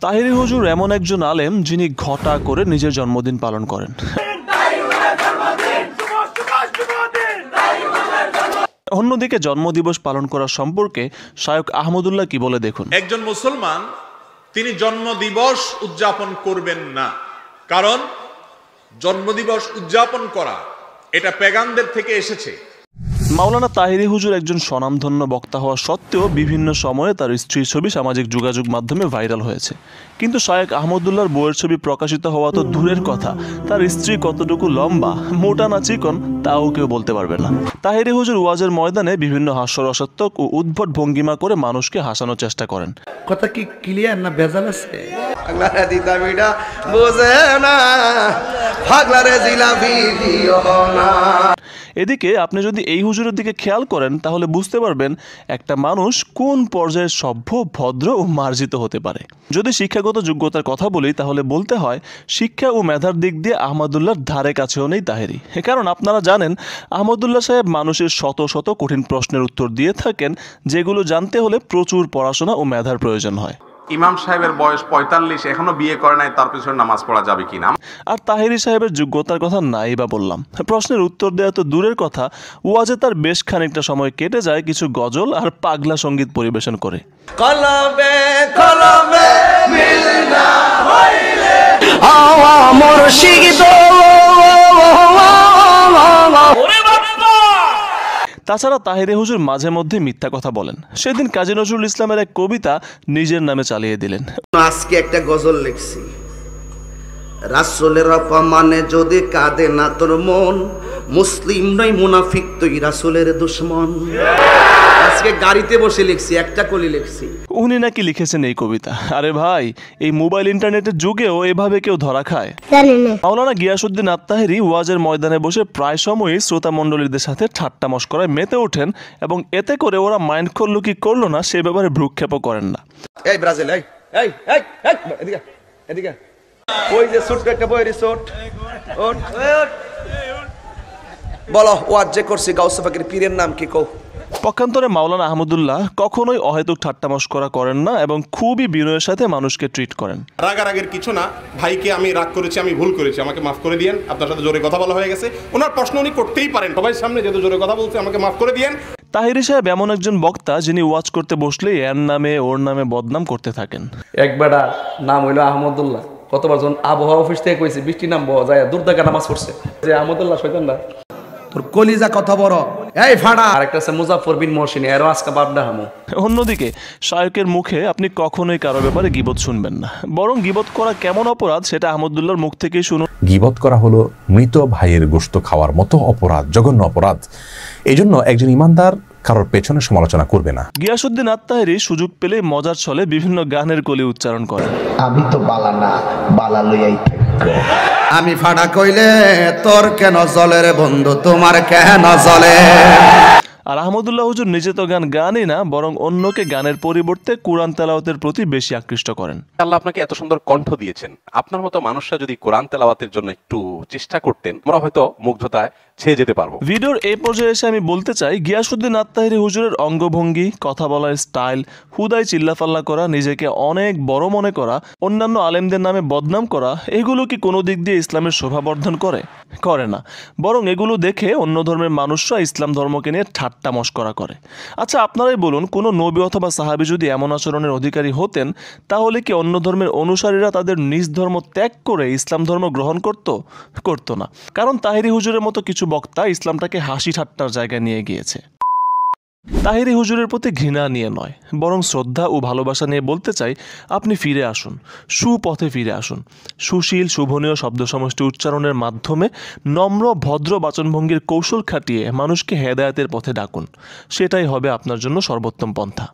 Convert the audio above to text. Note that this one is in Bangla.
তাহিরি হুজুর এমন একজন আলেম যিনি ঘটা করে নিজের জন্মদিন পালন করেন। অন্যদিকে জন্মদিবস পালন করা সম্পর্কে শায়খ আহমদুল্লাহ কি বলে দেখুন। একজন মুসলমান তিনি জন্মদিবস উদযাপন করবেন না, কারণ জন্মদিবস উদযাপন করা এটা পেগানদের থেকে এসেছে। মাওলানা তাহিরি হুজুর একজন স্বনামধন্য বক্তা হওয়া সত্ত্বেও বিভিন্ন সময়ে তার স্ত্রীর ছবি সামাজিক যোগাযোগ মাধ্যমে ভাইরাল হয়েছে, কিন্তু শায়খ আহমদুল্লাহর বউয়ের ছবি প্রকাশিত হওয়া তো দূরের কথা, তার স্ত্রী কতটুকু লম্বা, মোটা না চিকন তাও কেউ বলতে পারবে না। তাহিরি হুজুর ওয়াজের ময়দানে বিভিন্ন হাস্যরসাত্মক ও উদ্ভট ভঙ্গিমা করে মানুষকে হাসানোর চেষ্টা করেন। কথা কি ক্লিয়ার না ভেজাল আছে? এদিকে আপনি যদি এই হুজুরের দিকে খেয়াল করেন তাহলে বুঝতে পারবেন একটা মানুষ কোন পর্যায়ে সভ্য, ভদ্র ও মার্জিত হতে পারে। যদি শিক্ষাগত যোগ্যতার কথা বলি তাহলে বলতে হয় শিক্ষা ও মেধার দিক দিয়ে আহমদুল্লাহর ধারে কাছেও নেই তাহিরি। কারণ আপনারা জানেন আহমদুল্লাহ সাহেব মানুষের শত শত কঠিন প্রশ্নের উত্তর দিয়ে থাকেন, যেগুলো জানতে হলে প্রচুর পড়াশোনা ও মেধার প্রয়োজন হয়। ইমাম সাহেবের বয়স ৪৫, এখনো বিয়ে করে নাই, তার পিছনে নামাজ পড়া যাবে কিনা? আর তাহিরি সাহেবের যোগ্যতার কথা নাই বা বললাম, প্রশ্নের উত্তর দেওয়া তো দূরের কথা, ওয়াজে তার বেশ খানিকটা সময় কেটে যায় কিছু গজল আর পাগলা সঙ্গীত পরিবেশন করে। কলবে কলবে মিলনা হইলে আওয়া মুর্শিদ। তাছাড়া তাহিরি হুজুর মাঝে মধ্যে মিথ্যা কথা বলেন। সেদিন কাজী নজরুল ইসলামের এক কবিতা নিজের নামে চালিয়ে দিলেন। আজকে একটা গজল লিখছি, রাসূলের অপমানে যদি কাঁদে না তোর মন, মুসলিম নয় মুনাফিক তুই রাসূলের দুশমন। আজকে গাড়িতে বসে লিখছি, একটা কলি লিখছি। উনি নাকি লিখেছেন এই কবিতা? আরে ভাই, এই মোবাইল ইন্টারনেটের যুগেও এভাবে কেউ ধরা খায়? মাওলানা গিয়াসউদ্দিন আত-তাহিরি ওয়াজের ময়দানে বসে প্রায় সময়ই শ্রোতা মণ্ডলীদের সাথে ঠাট্টা মশকরায় মেতে ওঠেন এবং এতে করে ওরা মাইন্ড করলো কি করলো না সে ব্যাপারে ভ্রুক্ষেপও করেন না। এই ব্রাজিল, এই এই এই এদিকে এদিকে, ওই যে ছোট্ট একটা বই রিসোর্ট, ওঠ বলো ওয়াজ যে করছি গাউসে পাকের পীরের নাম কি কও? পক্ষান্তরে মাওলানা আহমদুল্লাহ কখনোই অহেতুক ঠাট্টা মশকরা করেন না এবং খুবই বিনয়ের সাথে মানুষকে ট্রিট করেন। রাগারাগের কিছু না, ভাইকে আমি রাগ করেছি, আমি ভুল করেছি, আমাকে মাফ করে দিয়েন, আপনার সাথে জোরে কথা বলা হয়ে গেছে। ওনার প্রশ্ন উনি করতেই পারেন, সবাই সামনে যেহেতু জোরে কথা বলছে, আমাকে মাফ করে দিয়েন। তাহিরি সাহেব এমন একজন বক্তা যিনি ওয়াজ করতে বসলে এর নামে ওর নামে বদনাম করতে থাকেন। এক বেটা নাম হইলো আহমদুল্লাহ, কতবার জন আবহাওয়া অফিস থেকে কইছে বৃষ্টি নামবো, যায় দুর্দাকা নামাজ পড়ছে যে আহমদুল্লাহ শয়তানরা। তোর কলিজা কথা বড়, এই ফাড়া। আরেকটা আছে মুজাফফর বিন মহসিন, এরও আজকে বাপডা হামু। অন্যদিকে শায়কের মুখে আপনি কখনোই কারো ব্যাপারে গীবত শুনবেন না, বরং গীবত করা কেমন অপরাধ সেটা আহমদুল্লাহর মুখ থেকেই শুনুন। গীবত করা হলো মৃত ভাইয়ের গোশত খাওয়ার মতো অপরাধ, জঘন্য অপরাধ। এই জন্য একজন ইমানদার কারোর পেছনে সমালোচনা করবে না। গিয়াসউদ্দিন আত-তাহিরি সুযোগ পেলে মজার ছলে বিভিন্ন গানের কলি উচ্চারণ করেন। আমি তো বালা না, বালা লইয়াই থাকবো। আমি ফাড়া কইলে তোর কেন জলে রে বন্ধু, তোমার কেন জলে? আর আহমদুল্লাহ হুজুর নিজে তো গান গানই না, বরং অন্যকে গানের পরিবর্তে কোরআন তেলাওয়াতের প্রতি বেশি আকৃষ্ট করেন। আল্লাহ আপনাকে এত সুন্দর কণ্ঠ দিয়েছেন, আপনার মতো মানুষরা যদি কোরআন তেলাওয়াতের জন্য একটু চেষ্টা করতেন, আমরা হয়তো মুগ্ধতায় ছেয়ে যেতে পারবো। ভিডিওর এই পর্যায়ে এসে আমি বলতে চাই, গিয়াসউদ্দিন আত-তাহিরি হুজুরের অঙ্গভঙ্গি, কথা বলার স্টাইল, হুদাই চিল্লাফাল্লা করা, নিজেকে অনেক বড় মনে করা, অন্যান্য আলেমদের নামে বদনাম করা, এগুলো কি কোনো দিক দিয়ে ইসলামের শোভাবর্ধন করে? করে না, বরং এগুলো দেখে অন্য ধর্মের মানুষরা ইসলাম ধর্মকে নিয়ে ঠাট্টা মশকরা করে। আচ্ছা আপনারাই বলুন, কোনো নবী অথবা সাহাবী যদি এমন আচরণের অধিকারী হতেন তাহলে কি অন্য ধর্মের অনুসারীরা তাদের নিজ ধর্ম ত্যাগ করে ইসলাম ধর্ম গ্রহণ করতো না? কারণ তাহিরি হুজুরের মতো কিছু বক্তা ইসলামটাকে হাসি ঠাট্টার জায়গায় নিয়ে গিয়েছে। তাহিরি হুজুরের প্রতি ঘৃণা নিয়ে নয়, বরং শ্রদ্ধা ও ভালোবাসা নিয়ে বলতে চাই, আপনি ফিরে আসুন, সুপথে ফিরে আসুন। সুশীল শোভনীয় শব্দ সমষ্টি উচ্চারণের মাধ্যমে নম্র ভদ্র বাচনভঙ্গির কৌশল খাটিয়ে মানুষকে হেদায়েতের পথে ডাকুন, সেটাই হবে আপনার জন্য সর্বোত্তম পন্থা।